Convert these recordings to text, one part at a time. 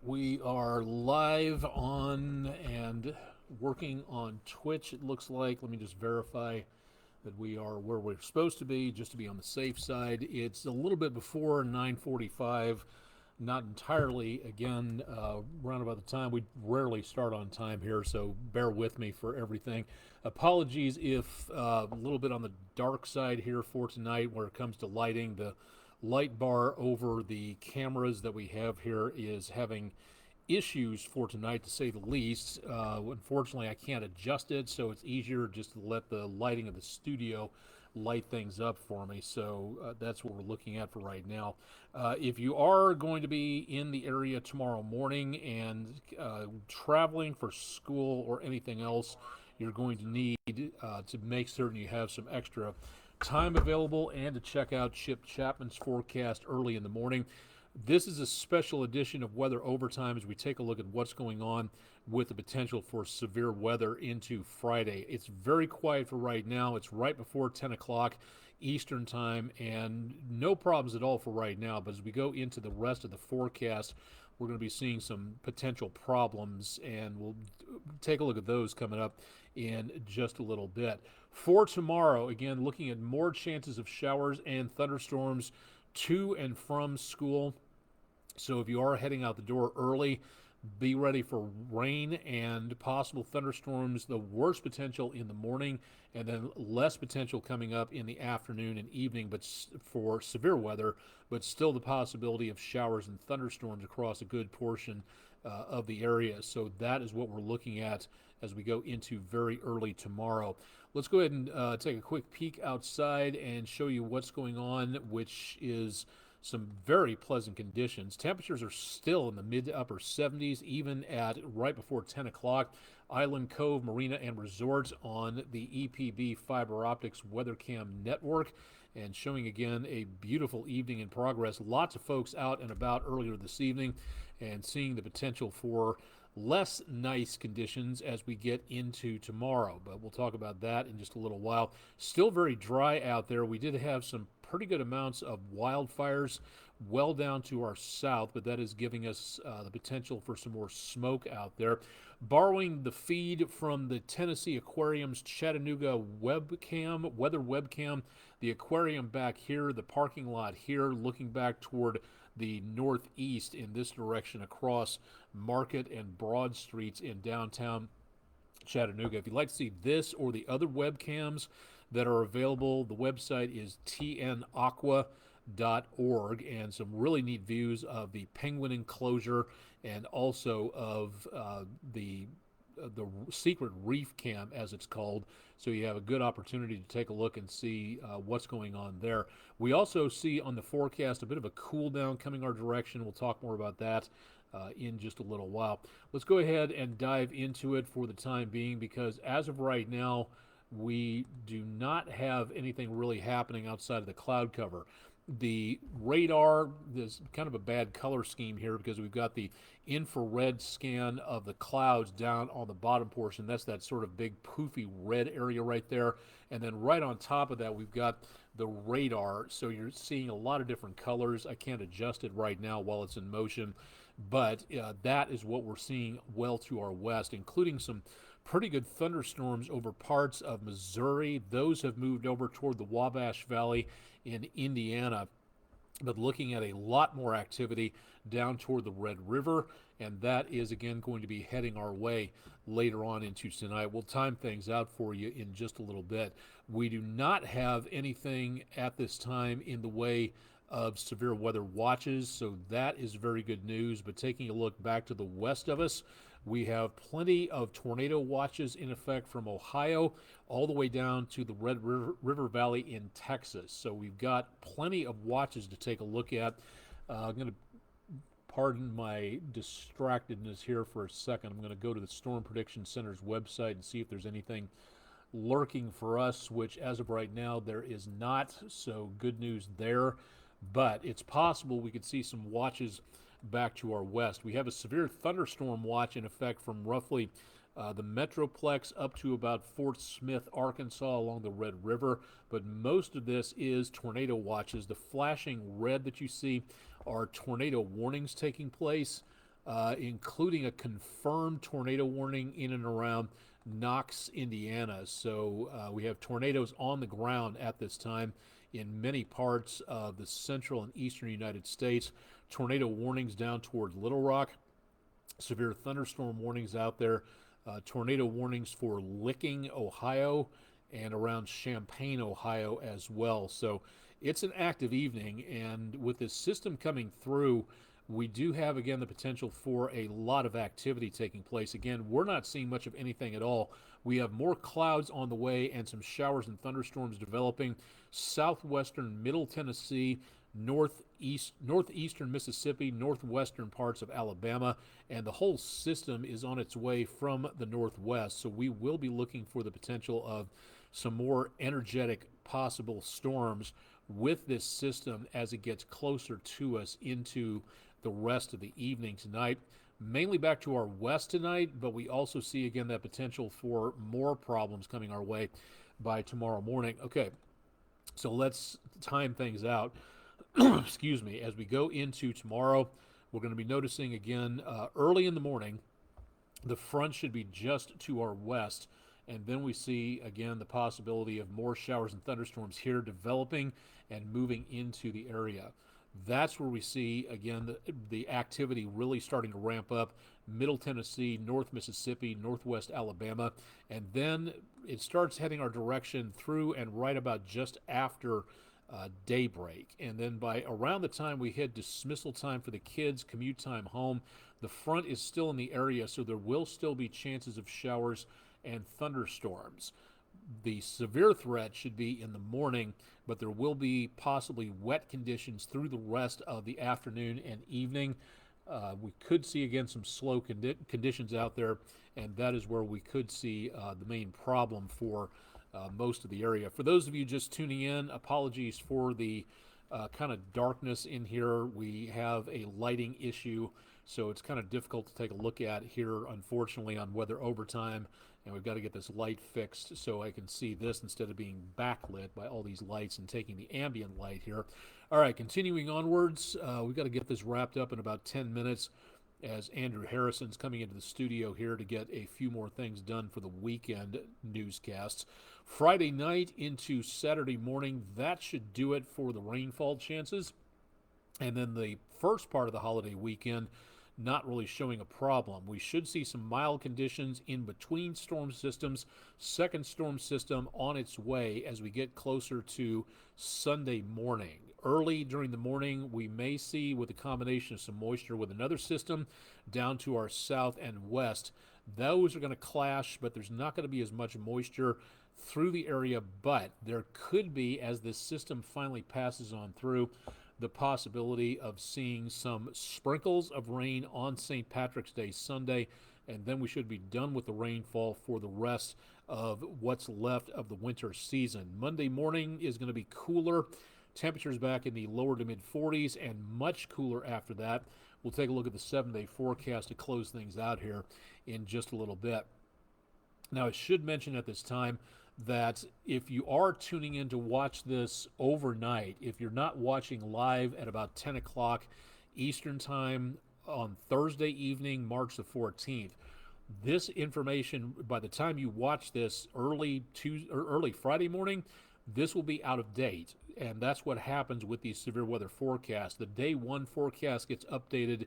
We are live on and working on Twitch, it looks like. Let me just verify that we are where we're supposed to be, just to be on the safe side. It's a little bit before 9:45, not entirely, again, around about the time. We rarely start on time here, so bear with me for everything. Apologies if a little bit on the dark side here for tonight where it comes to lighting. The light bar over the cameras that we have here is having issues for tonight, to say the least. Unfortunately, I can't adjust it, so it's easier just to let the lighting of the studio light things up for me. So that's what we're looking at for right now. If you are going to be in the area tomorrow morning and traveling for school or anything else, you're going to need to make certain you have some extra time available and to check out Chip Chapman's forecast early in the morning. This is a special edition of Weather Overtime as we take a look at what's going on with the potential for severe weather into Friday. It's very quiet for right now. It's right before 10 o'clock Eastern time and no problems at all for right now. But as we go into the rest of the forecast, we're going to be seeing some potential problems, and we'll take a look at those coming up in just a little bit. For tomorrow, again, looking at more chances of showers and thunderstorms to and from school. So if you are heading out the door early, be ready for rain and possible thunderstorms. The worst potential in the morning, and then less potential coming up in the afternoon and evening, but for severe weather, but still the possibility of showers and thunderstorms across a good portion of the area. So that is what we're looking at as we go into very early tomorrow. Let's go ahead and take a quick peek outside and show you what's going on, which is some very pleasant conditions. Temperatures are still in the mid to upper 70s, even at right before 10 o'clock. Island Cove Marina and Resort on the EPB Fiber Optics WeatherCam network, and showing again a beautiful evening in progress. Lots of folks out and about earlier this evening and seeing the potential for less nice conditions as we get into tomorrow, but we'll talk about that in just a little while. Still very dry out there. We did have some pretty good amounts of wildfires well down to our south, but that is giving us the potential for some more smoke out there. Borrowing the feed from the Tennessee Aquarium's Chattanooga webcam, weather webcam, the aquarium back here, the parking lot here, looking back toward the northeast in this direction across Market and Broad Streets in downtown Chattanooga. If you'd like to see this or the other webcams that are available, the website is tnaqua.org, and some really neat views of the penguin enclosure and also of the secret reef cam, as it's called. So you have a good opportunity to take a look and see what's going on there. We also see on the forecast a bit of a cool down coming our direction. We'll talk more about that in just a little while. Let's go ahead and dive into it for the time being, because as of right now, we do not have anything really happening outside of the cloud cover. The radar, there's kind of a bad color scheme here because we've got the infrared scan of the clouds down on the bottom portion. That's that sort of big poofy red area right there. And then right on top of that, we've got the radar. So you're seeing a lot of different colors. I can't adjust it right now while it's in motion, but that is what we're seeing well to our west, including some pretty good thunderstorms over parts of Missouri. Those have moved over toward the Wabash Valley in Indiana, but looking at a lot more activity down toward the Red River, and that is again going to be heading our way later on into tonight. We'll time things out for you in just a little bit. We do not have anything at this time in the way of severe weather watches, so that is very good news. But taking a look back to the west of us, we have plenty of tornado watches in effect from Ohio all the way down to the Red River Valley in Texas. So we've got plenty of watches to take a look at. I'm going to pardon my distractedness here for a second. I'm going to go to the Storm Prediction Center's website and see if there's anything lurking for us, which as of right now there is not. So good news there. But it's possible we could see some watches back to our west. We have a severe thunderstorm watch in effect from roughly the Metroplex up to about Fort Smith, Arkansas along the Red River, but most of this is tornado watches. The flashing red that you see are tornado warnings taking place. including a confirmed tornado warning in and around Knox, Indiana. So we have tornadoes on the ground at this time in many parts of the central and eastern United States. Tornado warnings down toward Little Rock. Severe thunderstorm warnings out there. Tornado warnings for Licking, Ohio, and around Champaign, Ohio as well. So it's an active evening, and with this system coming through, we do have, again, the potential for a lot of activity taking place. Again, we're not seeing much of anything at all. We have more clouds on the way and some showers and thunderstorms developing. Southwestern Middle Tennessee, northeastern Mississippi, northwestern parts of Alabama, and the whole system is on its way from the northwest. So we will be looking for the potential of some more energetic possible storms with this system as it gets closer to us into the rest of the evening tonight. Mainly back to our west tonight, but we also see again that potential for more problems coming our way by tomorrow morning. Okay, so let's time things out. Excuse me. As we go into tomorrow, we're going to be noticing again early in the morning, the front should be just to our west. And then we see, again, the possibility of more showers and thunderstorms here developing and moving into the area. That's where we see, again, the activity really starting to ramp up. Middle Tennessee, North Mississippi, Northwest Alabama. And then it starts heading our direction through and right about just after daybreak. And then by around the time we hit dismissal time for the kids, commute time home, the front is still in the area, so there will still be chances of showers and thunderstorms. The severe threat should be in the morning, but there will be possibly wet conditions through the rest of the afternoon and evening. We could see, again, some slow conditions out there, and that is where we could see the main problem for most of the area. For those of you just tuning in, apologies for the kind of darkness in here. We have a lighting issue, so it's kind of difficult to take a look at here, unfortunately, on Weather Overtime. And we've got to get this light fixed so I can see this instead of being backlit by all these lights and taking the ambient light here. All right, continuing onwards, we've got to get this wrapped up in about 10 minutes as Andrew Harrison's coming into the studio here to get a few more things done for the weekend newscasts. Friday night into Saturday morning, that should do it for the rainfall chances. And then the first part of the holiday weekend, not really showing a problem. We should see some mild conditions in between storm systems. Second storm system on its way as we get closer to Sunday morning. Early during the morning, we may see, with a combination of some moisture with another system down to our south and west, those are going to clash, but there's not going to be as much moisture through the area. But there could be, as this system finally passes on through, the possibility of seeing some sprinkles of rain on St. Patrick's Day Sunday, and then we should be done with the rainfall for the rest of what's left of the winter season. Monday morning is going to be cooler. Temperatures back in the lower to mid 40s and much cooler after that. We'll take a look at the 7-day forecast to close things out here in just a little bit. Now, I should mention at this time that if you are tuning in to watch this overnight, if you're not watching live at about 10 o'clock Eastern time on Thursday evening, March the 14th, this information, by the time you watch this early Friday morning, this will be out of date. And that's what happens with these severe weather forecasts. The day one forecast gets updated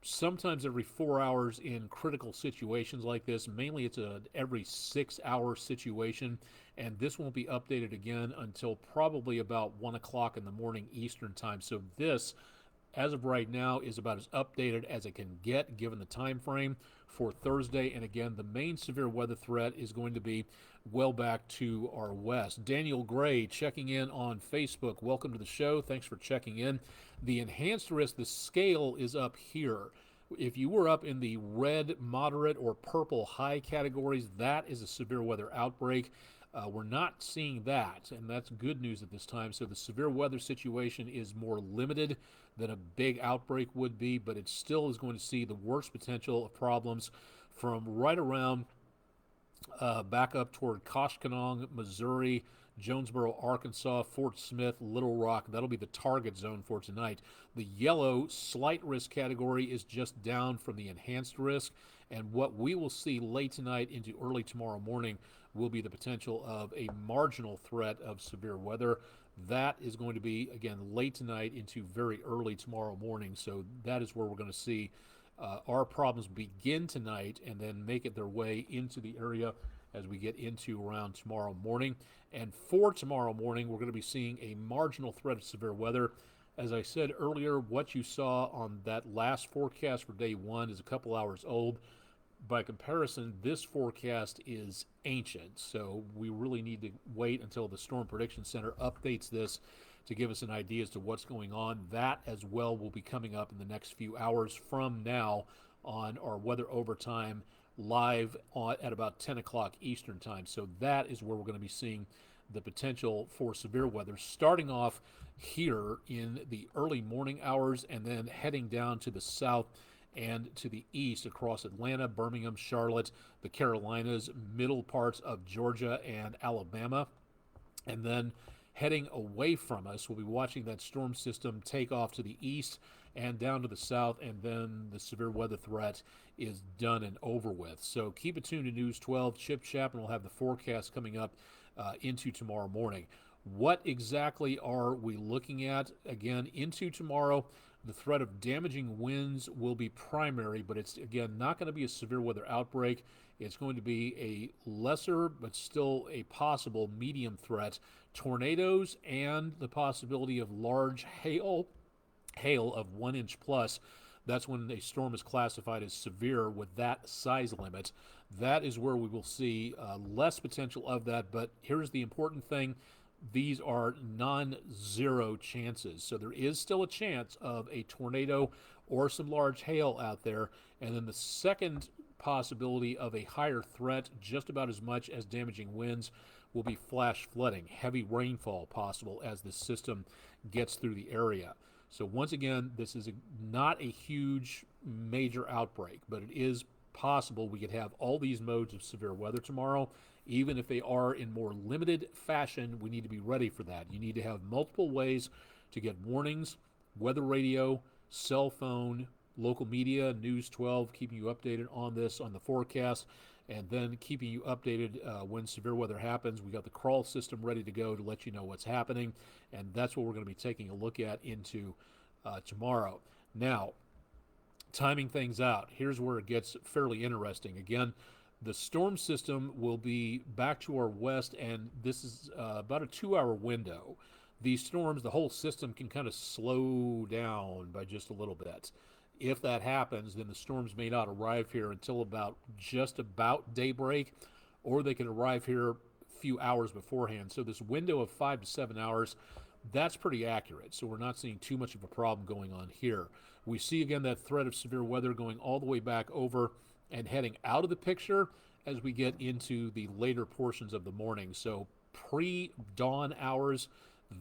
sometimes every 4 hours in critical situations like this. Mainly it's a every 6-hour situation, and this won't be updated again until probably about 1 o'clock in the morning Eastern time. So this, as of right now, is about as updated as it can get given the time frame for Thursday. And again, the main severe weather threat is going to be well back to our west. Daniel Gray checking in on Facebook. Welcome to the show. Thanks for checking in. The enhanced risk, the scale is up here. If you were up in the red, moderate, or purple high categories, that is a severe weather outbreak. We're not seeing that, and that's good news at this time. So the severe weather situation is more limited than a big outbreak would be, but it still is going to see the worst potential of problems from right around back up toward Koshkonong, Missouri, Jonesboro, Arkansas, Fort Smith, Little Rock. That'll be the target zone for tonight. The yellow slight risk category is just down from the enhanced risk. And what we will see late tonight into early tomorrow morning will be the potential of a marginal threat of severe weather. That is going to be, again, late tonight into very early tomorrow morning. So that is where we're going to see our problems begin tonight and then make it their way into the area as we get into around tomorrow morning. And for tomorrow morning, we're going to be seeing a marginal threat of severe weather. As I said earlier, what you saw on that last forecast for day one is a couple hours old. By comparison, this forecast is ancient, so we really need to wait until the Storm Prediction Center updates this to give us an idea as to what's going on. That as well will be coming up in the next few hours from now on our Weather Overtime live at about 10 o'clock Eastern Time. So that is where we're going to be seeing the potential for severe weather, starting off here in the early morning hours and then heading down to the south and to the east across Atlanta, Birmingham, Charlotte, the Carolinas, middle parts of Georgia and Alabama. And then heading away from us, we'll be watching that storm system take off to the east and down to the south, and then the severe weather threat is done and over with. So keep it tuned to News 12. Chip Chapman will have the forecast coming up into tomorrow morning. What exactly are we looking at? Again, into tomorrow, the threat of damaging winds will be primary, but it's, again, not going to be a severe weather outbreak. It's going to be a lesser but still a possible medium threat. Tornadoes and the possibility of large hail of 1 inch plus. That's when a storm is classified as severe with that size limit. That is where we will see less potential of that, but here's the important thing. These are non-zero chances. So there is still a chance of a tornado or some large hail out there. And then the second possibility of a higher threat, just about as much as damaging winds, will be flash flooding, heavy rainfall possible as the system gets through the area. So once again, this is not a huge major outbreak, but it is possible we could have all these modes of severe weather tomorrow. Even if they are in more limited fashion, we need to be ready for that. You need to have multiple ways to get warnings: weather radio, cell phone, local media, News 12, keeping you updated on this, on the forecast, and then keeping you updated when severe weather happens. We got the crawl system ready to go to let you know what's happening, and that's what we're going to be taking a look at into tomorrow. Now, timing things out, here's where it gets fairly interesting. Again, the storm system will be back to our west, and this is about a 2-hour window. These storms, the whole system can kind of slow down by just a little bit. If that happens, then the storms may not arrive here until just about daybreak, or they can arrive here a few hours beforehand. So this window of 5 to 7 hours, that's pretty accurate. So we're not seeing too much of a problem going on here. We see, again, that threat of severe weather going all the way back over and heading out of the picture as we get into the later portions of the morning. So pre-dawn hours,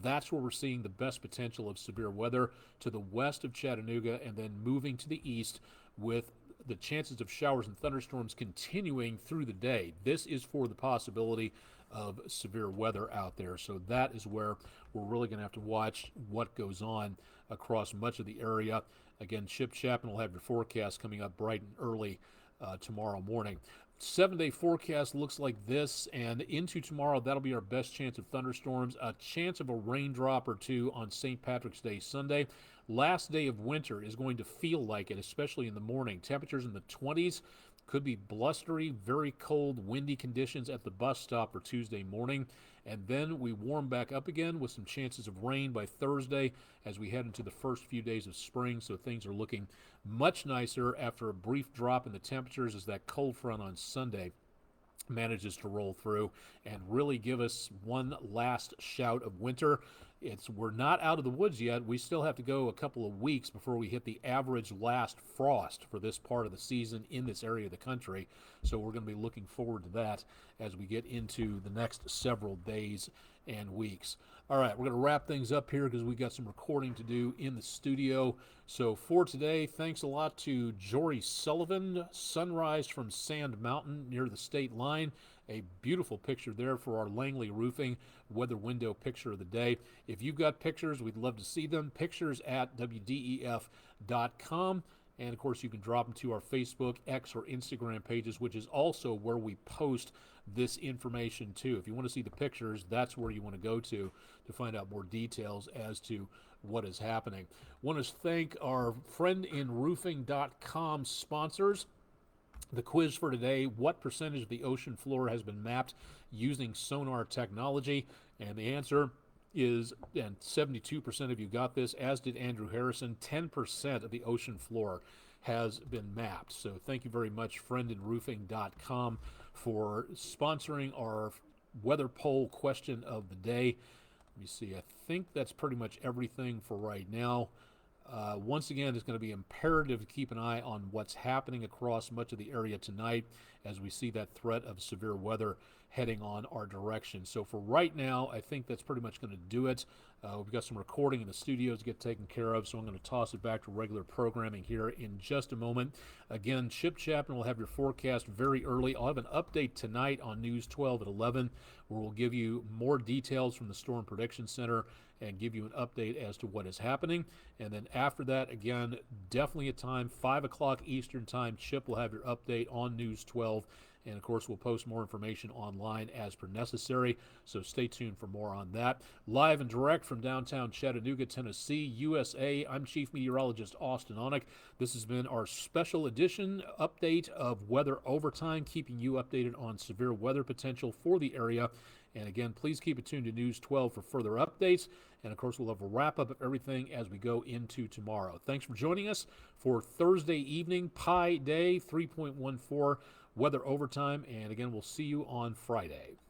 that's where we're seeing the best potential of severe weather to the west of Chattanooga, and then moving to the east with the chances of showers and thunderstorms continuing through the day. This is for the possibility of severe weather out there. So that is where we're really going to have to watch what goes on across much of the area. Again, Chip Chapman will have your forecast coming up bright and early tomorrow morning. 7-day forecast looks like this, and into tomorrow, that'll be our best chance of thunderstorms, a chance of a raindrop or two on St. Patrick's Day Sunday. Last day of winter is going to feel like it, especially in the morning. Temperatures in the 20s, could be blustery, very cold, windy conditions at the bus stop for Tuesday morning. And then we warm back up again with some chances of rain by Thursday as we head into the first few days of spring. So things are looking much nicer after a brief drop in the temperatures as that cold front on Sunday manages to roll through and really give us one last shout of winter. We're not out of the woods yet. We still have to go a couple of weeks before we hit the average last frost for this part of the season in this area of the country. So we're going to be looking forward to that as we get into the next several days and weeks. All right, we're going to wrap things up here because we got some recording to do in the studio. So for today, thanks a lot to Jory Sullivan, Sunrise from Sand Mountain near the state line. A beautiful picture there for our Langley Roofing weather window picture of the day. If you've got pictures, we'd love to see them. Pictures at WDEF.com. And of course, you can drop them to our Facebook, X, or Instagram pages, which is also where we post this information too. If you want to see the pictures, that's where you want to go to find out more details as to what is happening. Want to thank our friendinroofing.com sponsors. The quiz for today: what percentage of the ocean floor has been mapped using sonar technology? And the answer is, and 72% of you got this, as did Andrew Harrison, 10% of the ocean floor has been mapped. So thank you very much, friendinroofing.com, for sponsoring our weather poll question of the day. Let me see, I think that's pretty much everything for right now. Once again, it's going to be imperative to keep an eye on what's happening across much of the area tonight as we see that threat of severe weather heading on our direction. So for right now, I think that's pretty much going to do it. We've got some recording in the studios to get taken care of, so I'm going to toss it back to regular programming here in just a moment. Again, Chip Chapman will have your forecast very early. I'll have an update tonight on News 12 at 11, where we'll give you more details from the Storm Prediction Center and give you an update as to what is happening. And then after that, again, definitely a time, 5 o'clock Eastern time, Chip will have your update on News 12. And, of course, we'll post more information online as per necessary, so stay tuned for more on that. Live and direct from downtown Chattanooga, Tennessee, USA, I'm Chief Meteorologist Austin Onek. This has been our special edition update of Weather Overtime, keeping you updated on severe weather potential for the area. And, again, please keep it tuned to News 12 for further updates. And, of course, we'll have a wrap-up of everything as we go into tomorrow. Thanks for joining us for Thursday evening, Pi Day 3.14 Weather Overtime, and again, we'll see you on Friday.